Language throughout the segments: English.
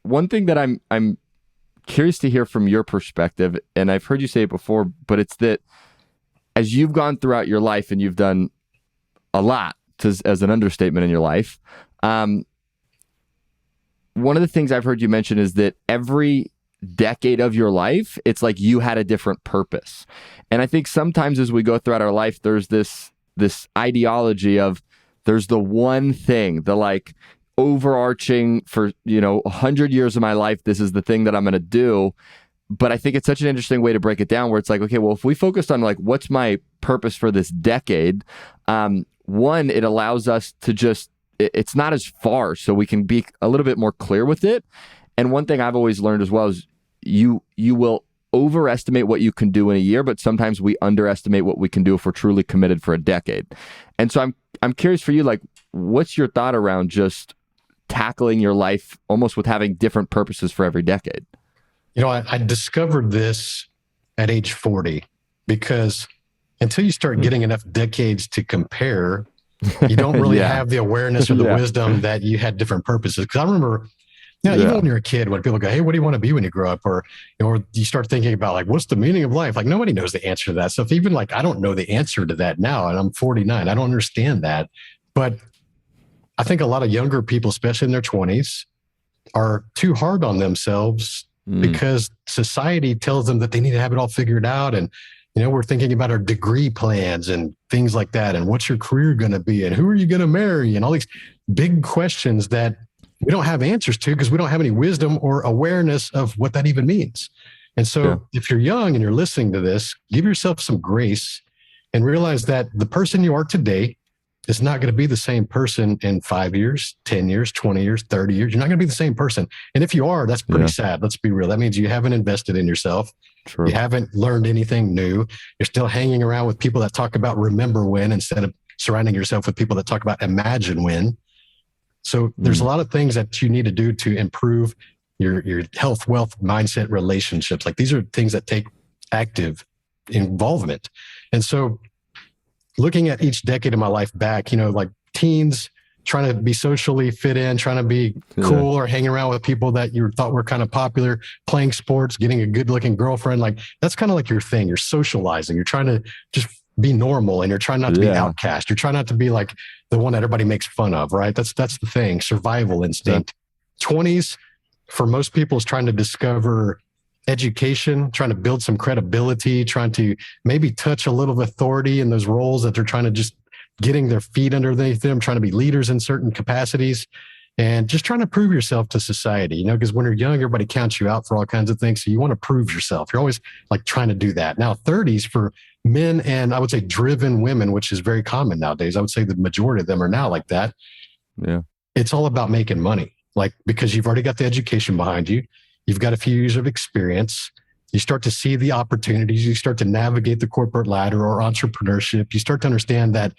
one thing that I'm curious to hear from your perspective, and I've heard you say it before, but it's that as you've gone throughout your life and you've done a lot as an understatement in your life, one of the things I've heard you mention is that every decade of your life, it's like you had a different purpose. And I think sometimes as we go throughout our life, there's this ideology of there's the one thing, the like overarching for, 100 years of my life, this is the thing that I'm going to do. But I think it's such an interesting way to break it down where it's like, okay, well, if we focused on like, what's my purpose for this decade? One, it allows us to just, it's not as far, so we can be a little bit more clear with it. And one thing I've always learned as well is you will overestimate what you can do in a year, but sometimes we underestimate what we can do if we're truly committed for a decade. And so I'm curious for you, like, what's your thought around just tackling your life almost with having different purposes for every decade? I discovered this at age 40 because until you start getting enough decades to compare, you don't really have the awareness or the wisdom that you had different purposes. Because I remember, even when you're a kid, when people go, hey, what do you want to be when you grow up? Or you start thinking about like, what's the meaning of life? Like nobody knows the answer to that stuff. Even like, I don't know the answer to that now. And I'm 49. I don't understand that. But I think a lot of younger people, especially in their 20s, are too hard on themselves because society tells them that they need to have it all figured out. And, we're thinking about our degree plans and things like that. And what's your career going to be? And who are you going to marry? And all these big questions that we don't have answers to because we don't have any wisdom or awareness of what that even means. And so if you're young and you're listening to this, give yourself some grace and realize that the person you are today is not going to be the same person in 5 years, 10 years, 20 years, 30 years. You're not going to be the same person. And if you are, that's pretty sad. Let's be real. That means you haven't invested in yourself. True. You haven't learned anything new. You're still hanging around with people that talk about remember when instead of surrounding yourself with people that talk about imagine when. So there's a lot of things that you need to do to improve your health, wealth, mindset, relationships. Like these are things that take active involvement. And so looking at each decade of my life back, like teens trying to be socially fit in, trying to be cool or hanging around with people that you thought were kind of popular, playing sports, getting a good looking girlfriend. Like that's kind of like your thing. You're socializing. You're trying to just be normal and you're trying not to be outcast. You're trying not to be like the one that everybody makes fun of, right? That's the thing. Survival instinct. 20s for most people is trying to discover education, trying to build some credibility, trying to maybe touch a little authority in those roles that they're trying to just getting their feet underneath them, trying to be leaders in certain capacities and just trying to prove yourself to society, because when you're young, everybody counts you out for all kinds of things. So you want to prove yourself. You're always like trying to do that. Now 30s for men and I would say driven women, which is very common nowadays. I would say the majority of them are now like that. Yeah. It's all about making money, like because you've already got the education behind you. You've got a few years of experience. You start to see the opportunities. You start to navigate the corporate ladder or entrepreneurship. You start to understand that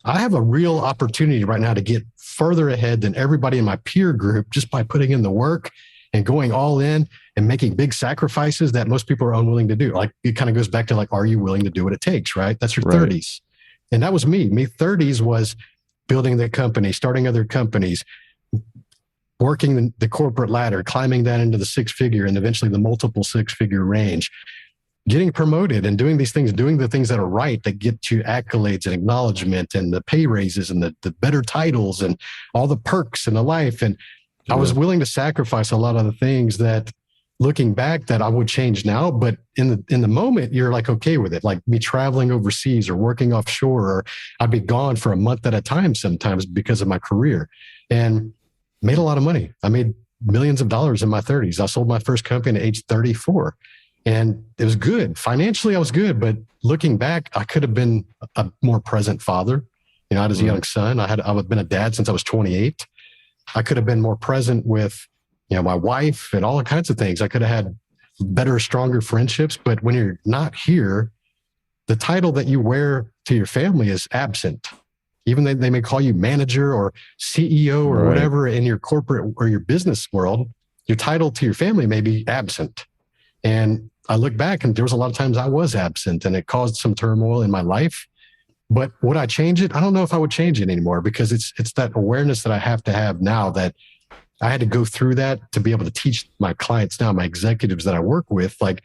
I have a real opportunity right now to get further ahead than everybody in my peer group just by putting in the work and going all in and making big sacrifices that most people are unwilling to do. Like it kind of goes back to like, are you willing to do what it takes, right? That's your 30s. And that was me. Me 30s was building the company, starting other companies, working the corporate ladder, climbing that into the six-figure and eventually the multiple six-figure range, getting promoted and doing these things, doing the things that are right that get you accolades and acknowledgement and the pay raises and the better titles and all the perks in the life. And I was willing to sacrifice a lot of the things that looking back that I would change now, but in the moment, you're like, okay with it. Like me traveling overseas or working offshore, or I'd be gone for a month at a time sometimes because of my career and made a lot of money. I made millions of dollars in my 30s. I sold my first company at age 34 and it was good. Financially, I was good, but looking back, I could have been a more present father. I was a young son. I've been a dad since I was 28. I could have been more present with, my wife and all kinds of things. I could have had better, stronger friendships. But when you're not here, the title that you wear to your family is absent. Even though they may call you manager or CEO or whatever in your corporate or your business world, your title to your family may be absent. And I look back and there was a lot of times I was absent and it caused some turmoil in my life. But would I change it? I don't know if I would change it anymore because it's that awareness that I have to have now that I had to go through that to be able to teach my clients now, my executives that I work with, like,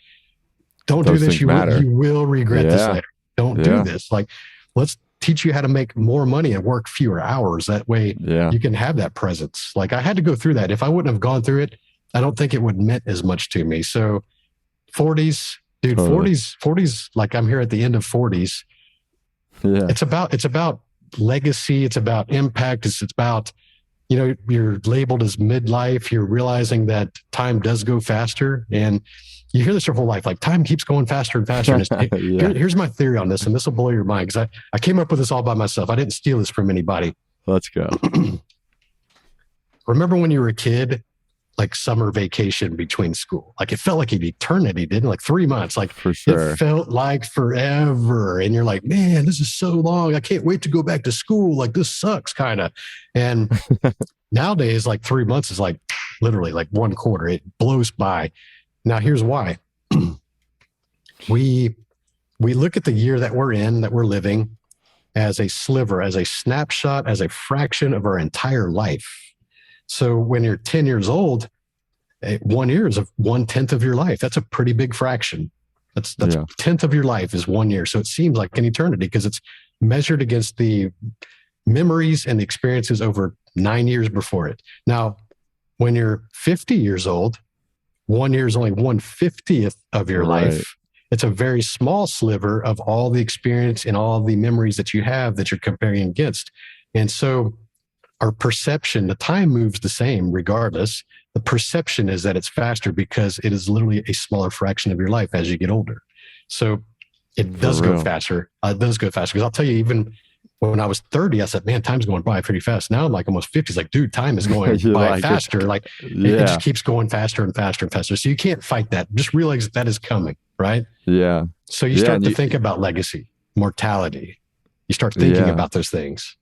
don't do this. You will regret this later. Don't do this. Like, let's teach you how to make more money and work fewer hours. That way you can have that presence. Like, I had to go through that. If I wouldn't have gone through it, I don't think it would meant as much to me. So 40s, dude, 40s, like I'm here at the end of 40s. Yeah. It's about legacy. It's about impact. It's about, you know, you're labeled as midlife. You're realizing that time does go faster, and you hear this your whole life, like time keeps going faster and faster. And here's my theory on this, and this will blow your mind, because I came up with this all by myself. I didn't steal this from anybody. Let's go. Remember when you were a kid, like summer vacation between school, like it felt like an eternity, didn't it? Like 3 months, like for sure. It felt like forever. And you're like, man, this is so long. I can't wait to go back to school. Like, this sucks, kind of. And nowadays, like 3 months is like literally like one quarter. It blows by. Now, here's why. We look at the year that we're in, that we're living, as a sliver, as a snapshot, as a fraction of our entire life. So when you're 10 years old, 1 year is 1/10 of your life. That's a pretty big fraction. That's 1/10 of your life is 1 year. So it seems like an eternity, because it's measured against the memories and the experiences over 9 years before it. Now, when you're 50 years old, 1 year is only 1/50th of your life. It's a very small sliver of all the experience and all the memories that you have that you're comparing against. And so our perception, the time moves the same regardless. The perception is that it's faster because it is literally a smaller fraction of your life as you get older. So it does go faster. It does go faster. Because I'll tell you, even when I was 30, I said, man, time's going by pretty fast. Now I'm like almost 50. It's like, dude, time is going by faster. Like it just keeps going faster and faster and faster. So you can't fight that. Just realize that is coming, right? Yeah. So you start to think about legacy, mortality. You start thinking about those things.